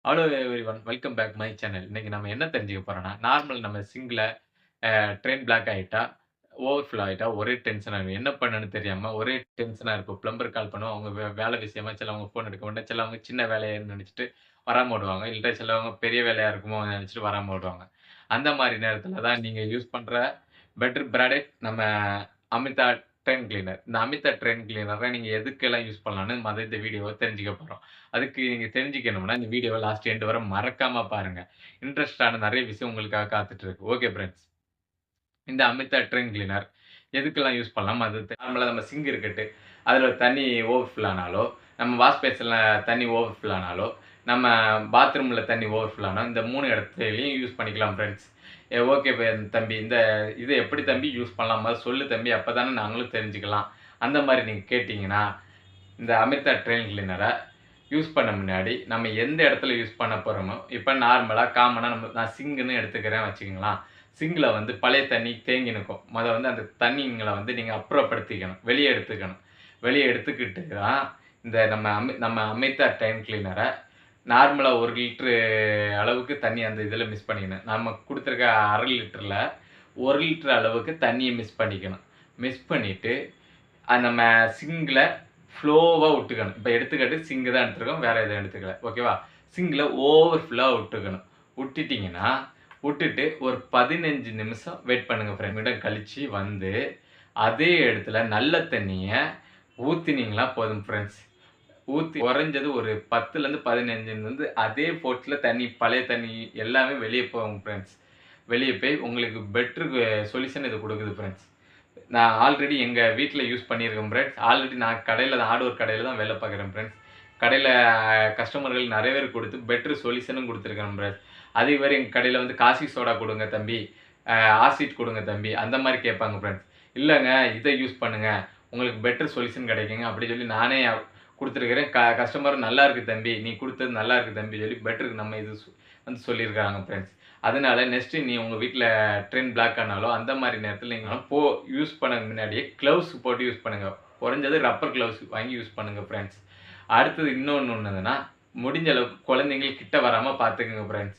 Hello everyone welcome back my channel. இன்னைக்கு நம்ம என்ன தெரிஞ்சுக்க போறோம்னா, நார்மல் நம்ம சிங்க்ல ட்ரெயின் பிளாக் ஆயிட்டா, ஓவர்ஃப்ளோ ஆயிட்டா ஒரே டென்ஷனா இருக்கும். என்ன பண்ணணும்னு தெரியாம ஒரே டென்ஷனா இருக்கும். பிளம்பர் கால் பண்ணுவோம். அவங்க வேலை விஷயமா சிலவங்க ஃபோன் எடுக்க மாட்டாங்க. சிலவங்க சின்ன வேலைன்னு நெனச்சுட்டு வராம விடுவாங்க. இல்ல சிலவங்க பெரிய வேலையா இருக்குமோ நெனச்சுட்டு வராம விடுவாங்க. அந்த மாரி நேரத்துல தான் நீங்க யூஸ் பண்ற பெட்டர் ப்ராடக்ட் நம்ம அமிதா ட்ரெயின் கிளீனர். இந்த அமிதா ட்ரெயின் கிளீனர நீங்க எதுக்கெல்லாம் யூஸ் பண்ணலாம்னு இந்த வீடியோவ தெரிஞ்சுக்க போறோம். அதுக்கு நீங்க தெரிஞ்சுக்கணும்னா, இந்த வீடியோவ லாஸ்ட் எண்ட் வர மறக்காம பாருங்க. இன்ட்ரஸ்டான நெறைய விஷயம் உங்களுக்காக காத்துட்டு இருக்கு. Okay friends. இந்த அமிதா ட்ரெயின் கிளீனர் எதுக்கெல்லாம் யூஸ் பண்ணலாம்? அது நார்மலா நம்ம சிங்க் இருக்கட்டு, அதில தண்ணி ஓவர்ஃப்ளோ ஆனாலோ, நம்ம வாஷ் பேசின்ல தண்ணி ஓவர்ஃப்ளோ ஆனாலோ, நம்ம பாத்ரூம்ல தண்ணி ஓவர்ஃப்ளோ ஆனா, இந்த 3 இடத்துலயும் யூஸ் பண்ணிக்கலாம் ஃபிரெண்ட்ஸ். ஓகே தம்பி, இந்த இத எப்படி தம்பி யூஸ் பண்ணலாம்? மொத சொல்லு தம்பி, அப்பதானே நாங்களும் தெரிஞ்சுக்கலாம். அந்த மாரி நீங்க கேட்டீங்கன்னா, இந்த அமிர்தா ட்ரெயின் கிளீனர யூஸ் பண்ண முன்னாடி, நம்ம எந்த இடத்துல யூஸ் பண்ண போறோமோ, இப்ப நார்மலா காமனா நான் சிங்குன்னு எடுத்துக்கிறேன் வச்சுக்கங்களேன். சிங்க்ல வந்து பழைய தண்ணி தேங்கி நிக்கும். மொத வந்து அந்த தண்ணீங்கள வந்து நீங்க அப்புறப்படுத்திக்கணும். வெளிய எடுத்துக்கணும். வெளிய எடுத்துக்கிட்டு தான், இந்த நம்ம அமிர்தா ட்ரெயின் கிளீனர நார்மலா 1 லிட்டரு அளவுக்கு தண்ணி அந்த இதுல மிக்ஸ் பண்ணிக்கணும். நம்ம குடுத்திருக்க 1/2 லிட்டர்ல 1 லிட்டர் அளவுக்கு தண்ணிய மிக்ஸ் பண்ணிக்கணும். மிக்ஸ் பண்ணிட்டு நம்ம சிங்க்ல ஃப்ளோவா விட்டுக்கணும். இப்ப எடுத்துக்காட்டு சிங்க் தான் எடுத்துருக்கோம். வேற எதுவும் எடுத்துக்கல. ஓகேவா? சிங்க்ல ஓவர்ஃப்ளோவா விட்டுக்கணும். விட்டுட்டீங்கன்னா, விட்டுட்டு ஒரு 15 நிமிஷம் வெயிட் பண்ணுங்க ஃபிரெண்ட். நிமிடம் கழிச்சு வந்து, அதே இடத்துல நல்ல தண்ணீய ஊத்தினீங்களா போதும் ஃபிரெண்ட்ஸ். ஊத்தி குறைஞ்சது ஒரு 10லருந்து 15 வந்து அதே போர்ஸ்ல தண்ணி பழைய தண்ணி எல்லாமே வெளிய போகும் ஃபிரெண்ட்ஸ். வெளிய போய் உங்களுக்கு பெட்டர் சொல்யூஷன் இது குடுக்குது ஃபிரெண்ட்ஸ். நான் ஆல்ரெடி எங்க வீட்ல யூஸ் பண்ணியிருக்கேன் ஃபிரெண்ட்ஸ். ஆல்ரெடி நான் கடையில தான் ஹார்ட்வேர் கடையில தான் வேலை பார்க்குறேன் ஃபிரெண்ட்ஸ். கடையில கஸ்டமர்கள் நெறைய பேருக்கு குடுத்து பெட்டர் சொல்யூஷனும் குடுத்துருக்கேன் ஃபிரெண்ட்ஸ். அதே மாரி எங்க கடையில வந்து காசி சோடா குடுங்க தம்பி, ஆசிட் குடுங்க தம்பி, அந்த மாரி கேட்பாங்க ஃபிரெண்ட்ஸ். இல்லங்க இத யூஸ் பண்ணுங்க. உங்களுக்கு பெட்டர் சொல்யூஷன் கிடைக்குங்க. அப்படி சொல்லி நானே குடுத்துருக்கிறேன். கஸ்டமர் நல்லா இருக்கு தம்பி. நீ குடுத்தது நல்லா இருக்கு தம்பி சொல்லி பெட்டருக்கு நம்ம இது வந்து சொல்லியிருக்காங்க ஃபிரெண்ட்ஸ். அதனால நெக்ஸ்ட் நீ உங்க வீட்ல ட்ரெயின் பிளாக் ஆனாலோ, அந்த மாரி நேரத்தில நீங்க யூஸ் பண்ண முன்னாடியே கிளவுஸ் போட்டு யூஸ் பண்ணுங்க. குறைஞ்சது ரப்பர் கிளவுஸ் வாங்கி யூஸ் பண்ணுங்க ஃபிரெண்ட்ஸ். அடுத்தது இன்னொன்னு என்னதுன்னா, முடிஞ்ச அளவுக்கு குழந்தைகள் கிட்ட வராம பார்த்துக்கங்க ஃபிரெண்ட்ஸ்.